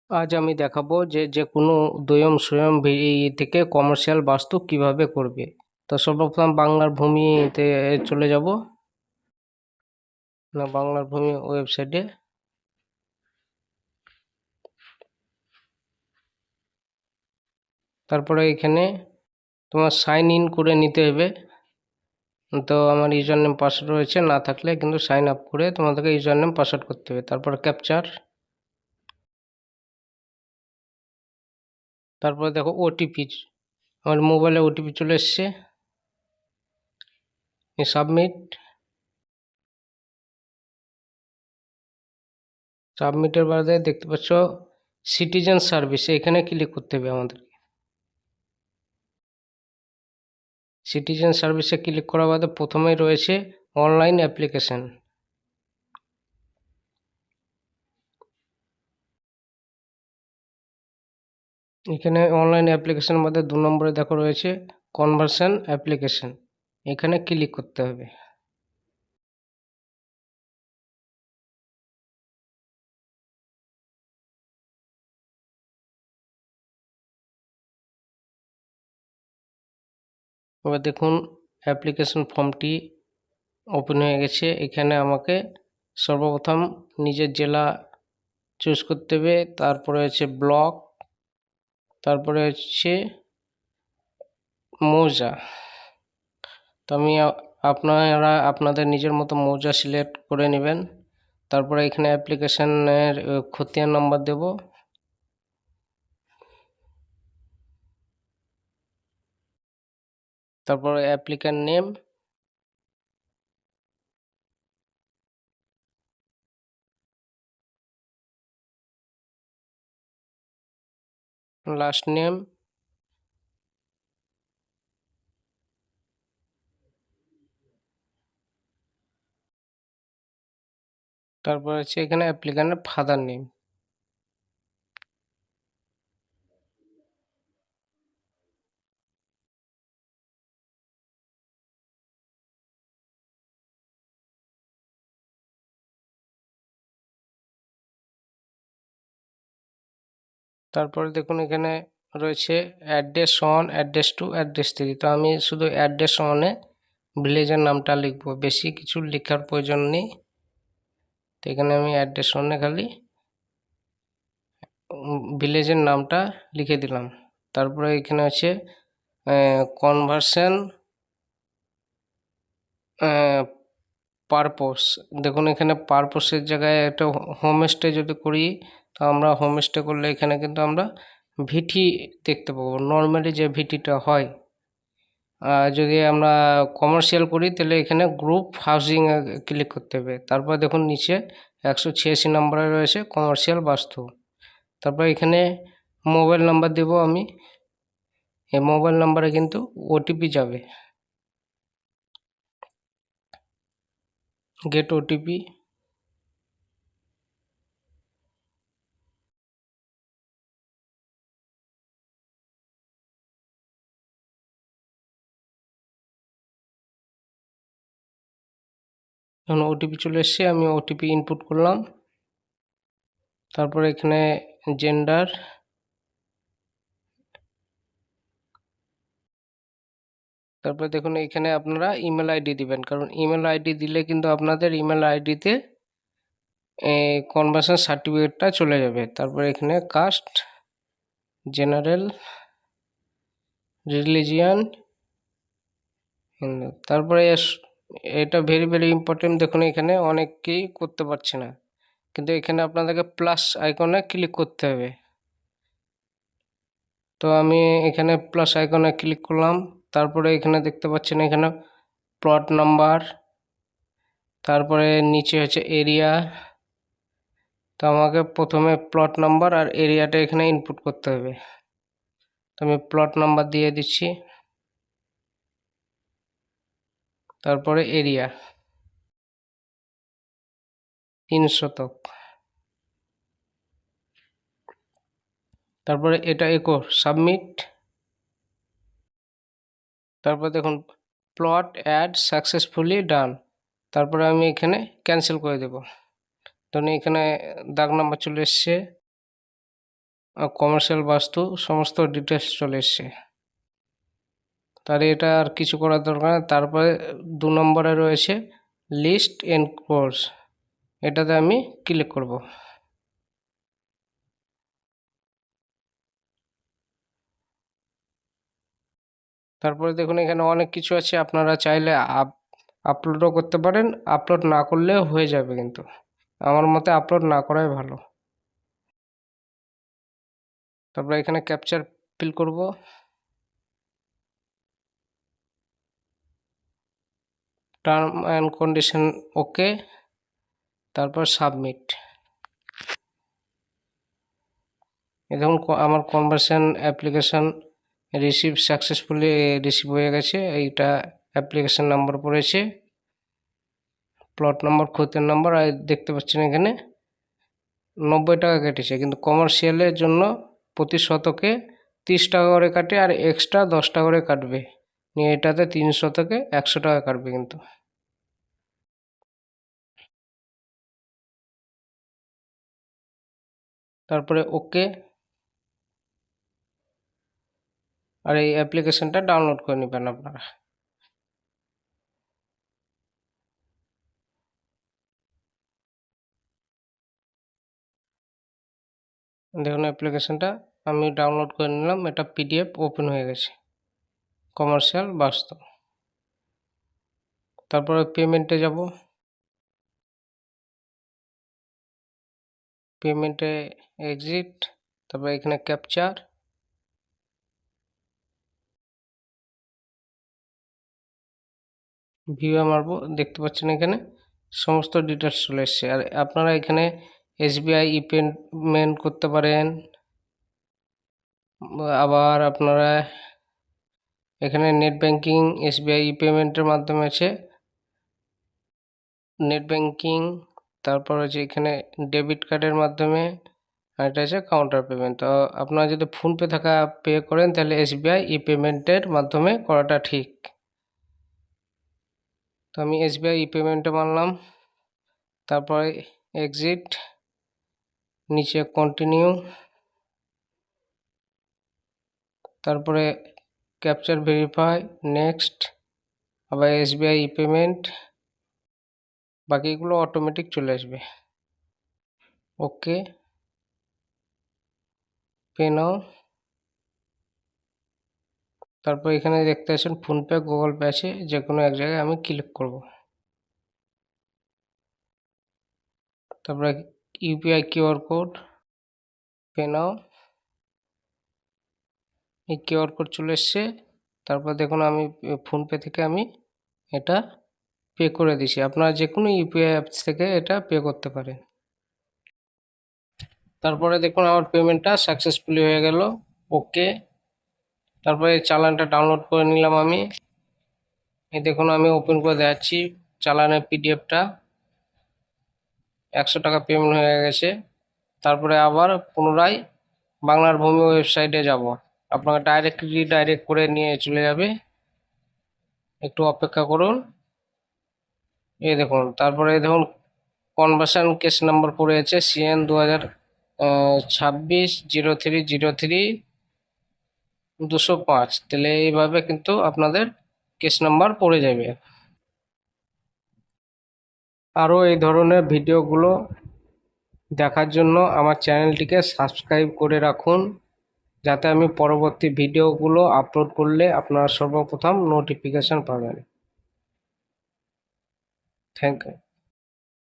আজ আমি দেখাবো যে কোনো দুয়্যম সুয়ম থেকে কমার্শিয়াল বাস্তু কিভাবে করবে। তো সর্বপ্রথম বাংলার ভূমিতে চলে যাব, না বাংলার ভূমি ওয়েবসাইটে। তারপরে এখানে তোমার সাইন ইন করে নিতে হবে। তো আমার ইউজার নেম পাসওয়ার্ড রয়েছে, না থাকলে কিন্তু সাইন আপ করে তোমাদেরকে ইউজার নেম পাসওয়ার্ড করতে হবে। তারপরে ক্যাপচার, তারপরে দেখো ওটিপি, আমার মোবাইলে ওটিপি চলে এসছে। সাবমিট, সাবমিটের বাদে দেখতে পাচ্ছ সিটিজেন সার্ভিস, এখানে ক্লিক করতে হবে আমাদের। সিটিজেন সার্ভিসে ক্লিক করার বাদে প্রথমেই রয়েছে অনলাইন অ্যাপ্লিকেশন। এখানে অনলাইন অ্যাপ্লিকেশন মধ্যে 2 নম্বরে দেখো রয়েছে কনভার্সন অ্যাপ্লিকেশন, এখানে ক্লিক করতে হবে। এবার দেখুন অ্যাপ্লিকেশন ফর্মটি ওপেন হয়ে গেছে। এখানে আমাকে সর্বপ্রথম নিজের জেলা চুজ করতে হবে, তারপরে হচ্ছে ব্লক, তারপরে হচ্ছে মৌজা। তো আমি আপনারা আপনাদের নিজের মতো মৌজা সিলেক্ট করে নেবেন। তারপরে এখানে অ্যাপ্লিকেশনের খতিয়ান নম্বর দেব। তারপরে অ্যাপ্লিক্যান্ট নেম, লাস্ট নেম, তারপর হচ্ছে এখানে অ্যাপ্লিক্যান্টের ফাদার নেম। তারপরে দেখুন এখানে রয়েছে অ্যাড্রেস 1, অ্যাড্রেস 2, অ্যাড্রেস 3। তো আমি শুধু অ্যাড্রেস 1-এ ভিলেজের নামটা লিখবো, বেশি কিছু লেখার প্রয়োজন নেই। তো এখানে আমি অ্যাড্রেস 1-এ খালি ভিলেজের নামটা লিখে দিলাম। তারপরে এখানে আছে কনভার্সন পারপোস। দেখুন এখানে পারপোসের জায়গায় একটা হোমস্টে যদি করি, তো আমরা হোমস্টে করলে এখানে কিন্তু আমরা ভিটি দেখতে পাবো, নর্মালি যে ভিটিটা হয়। আর যদি আমরা কমার্শিয়াল করি তাহলে এখানে গ্রুপ হাউজিং ক্লিক করতে হবে। তারপর দেখুন নিচে 186 নম্বরে রয়েছে কমার্শিয়াল বাস্তু। তারপর এখানে মোবাইল নাম্বার দেব আমি। এই মোবাইল নাম্বারে কিন্তু ওটিপি যাবে, গেট ওটিপি। এখন ওটিপি চলে এসছে, আমি ওটিপি ইনপুট করলাম। তারপর এখানে জেন্ডার, তারপর দেখুন এখানে আপনারা ইমেল আইডি দিবেন, কারণ ইমেল আইডি দিলে কিন্তু আপনাদের ইমেল আইডিতে কনভার্সন সার্টিফিকেটটা চলে যাবে। তারপর এখানে কাস্ট, জেনারেল, রিলিজিয়ান, হিন্দু। তারপরে এটা ভেরি ভেরি ইম্পর্টেন্ট, দেখুন এখানে অনেকেই করতে পারছে না, কিন্তু এখানে আপনাদেরকে প্লাস আইকনে ক্লিক করতে হবে। তো আমি এখানে প্লাস আইকনে ক্লিক করলাম। তারপরে এখানে দেখতে পাচ্ছেন এখানে প্লট নাম্বার, তারপরে নিচে হচ্ছে এরিয়া। তো আমাকে প্রথমে প্লট নাম্বার আর এরিয়াটা এখানে ইনপুট করতে হবে। তো আমি প্লট নাম্বার দিয়ে দিচ্ছি, তারপরে এরিয়া 3 শতক। তারপরে এটা একো সাবমিট। তারপর দেখুন প্লট অ্যাড সাকসেসফুলি ডান। তারপরে আমি এখানে ক্যান্সেল করে দেব। ধরুন এখানে দাগ নাম্বার চলে এসছে। কমার্শিয়াল বাস্তু সমস্ত ডিটেলস চলে এসছে। তাহলে এটা আর কিছু করার দরকার নেই। তারপরে 2 নম্বরে রয়েছে লিস্ট এন্ড কোর্স, এটাতে আমি ক্লিক করব। তারপরে দেখুন এখানে অনেক কিছু আছে, আপনারা চাইলে আপলোডও করতে পারেন, আপলোড না করলেও হয়ে যাবে, কিন্তু আমার মতে আপলোড না করাই ভালো। তারপরে এখানে ক্যাপচার ফিল করব। টার্ম অ্যান্ড কন্ডিশন ওকে, তারপর সাবমিট। এই দেখুন আমার কনভার্সন অ্যাপ্লিকেশন সাকসেসফুলি রিসিভ হয়ে গেছে। এইটা অ্যাপ্লিকেশন নাম্বার পড়েছে, প্লট নাম্বার, খতিয়ান নাম্বার, আর দেখতে পাচ্ছেন এখানে 90 টাকা কেটেছে, কিন্তু কমার্শিয়ালের জন্য প্রতি শতকে 30 টাকা করে কাটে, আর এক্সট্রা 10 টাকা করে কাটবে, নিয়ে এটাতে 3 শতকে 100 টাকা কাটবে কিন্তু। তারপরে ওকে, আর এই অ্যাপ্লিকেশনটা ডাউনলোড করে নেবেন আপনারা। দেখুন অ্যাপ্লিকেশনটা আমি ডাউনলোড করে নিলাম, এটা পিডিএফ ওপেন হয়ে গেছে, কমার্শিয়াল বাস্তু। তারপরে পেমেন্টে যাব, পেমেন্টে এক্সিট, তারপরে এখানে ক্যাপচার, ভিউয়ে মারবো, দেখতে পাচ্ছেন এখানে সমস্ত ডিটেলস চলে এসছে। আর আপনারা এখানে এসবিআই ই পেমেন্ট করতে পারেন, আবার আপনারা এখানে নেট ব্যাংকিং, এসবিআই ই পেমেন্টের মাধ্যমে আছে নেট ব্যাংকিং, তারপর হচ্ছে এখানে ডেবিট কার্ডের মাধ্যমে, আর এটা আছে কাউন্টার পেমেন্ট। তো আপনারা যদি ফোনপে থাকা পে করেন তাহলে এসবিআই ই পেমেন্টের মাধ্যমে করাটা ঠিক। তো আমি এসবিআই ই পেমেন্টে মারলাম, তারপরে এক্সিট, নিচে কন্টিনিউ, তারপরে ক্যাপচার ভেরিফাই, নেক্সট, আবার এসবিআই ই পেমেন্ট, বাকিগুলো অটোমেটিক চলে আসবে। ওকে, পে নাও। তারপর এখানে দেখতে পাচ্ছেন ফোনপে, গুগল পে আছে, যে কোনো এক জায়গায় আমি ক্লিক করব। তারপরে ইউপিআই কিউআর কোড, পে নাও। এই কিউআর কোড চলে এসছে। তারপর দেখুন আমি ফোনপে থেকে আমি এটা পে করে দিছি, আপনারা যে কোনো ইউপিআই অ্যাপস থেকে এটা পে করতে পারেন। তারপরে দেখুন আমার পেমেন্টটা সাকসেসফুলি হয়ে গেল, ওকে। তারপরে চালানটা ডাউনলোড করে নিলাম আমি, এই দেখুন আমি ওপেন করে দেখাচ্ছি চালানের পিডিএফটা, 100 টাকা পেমেন্ট হয়ে গেছে। তারপরে আবার পুনরায় বাংলার ভূমি ওয়েবসাইটে যাব, আপনাকে ডাইরেক্ট রিডাইরেক্ট করে নিয়ে চলে যাবে, একটু অপেক্ষা করুন। এই দেখুন, তারপরে দেখুন কনভার্সন কেস নাম্বার পড়ে আছে CN 2026 0303 205, তাহলে এইভাবে কিন্তু আপনাদের কেস নাম্বার পড়ে যাবে। আরও এই ধরনের ভিডিওগুলো দেখার জন্য আমার চ্যানেলটিকে সাবস্ক্রাইব করে রাখুন, যাতে আমি পরবর্তী ভিডিওগুলো আপলোড করলে আপনারা সর্বপ্রথম নোটিফিকেশন পাবেন। Thank you.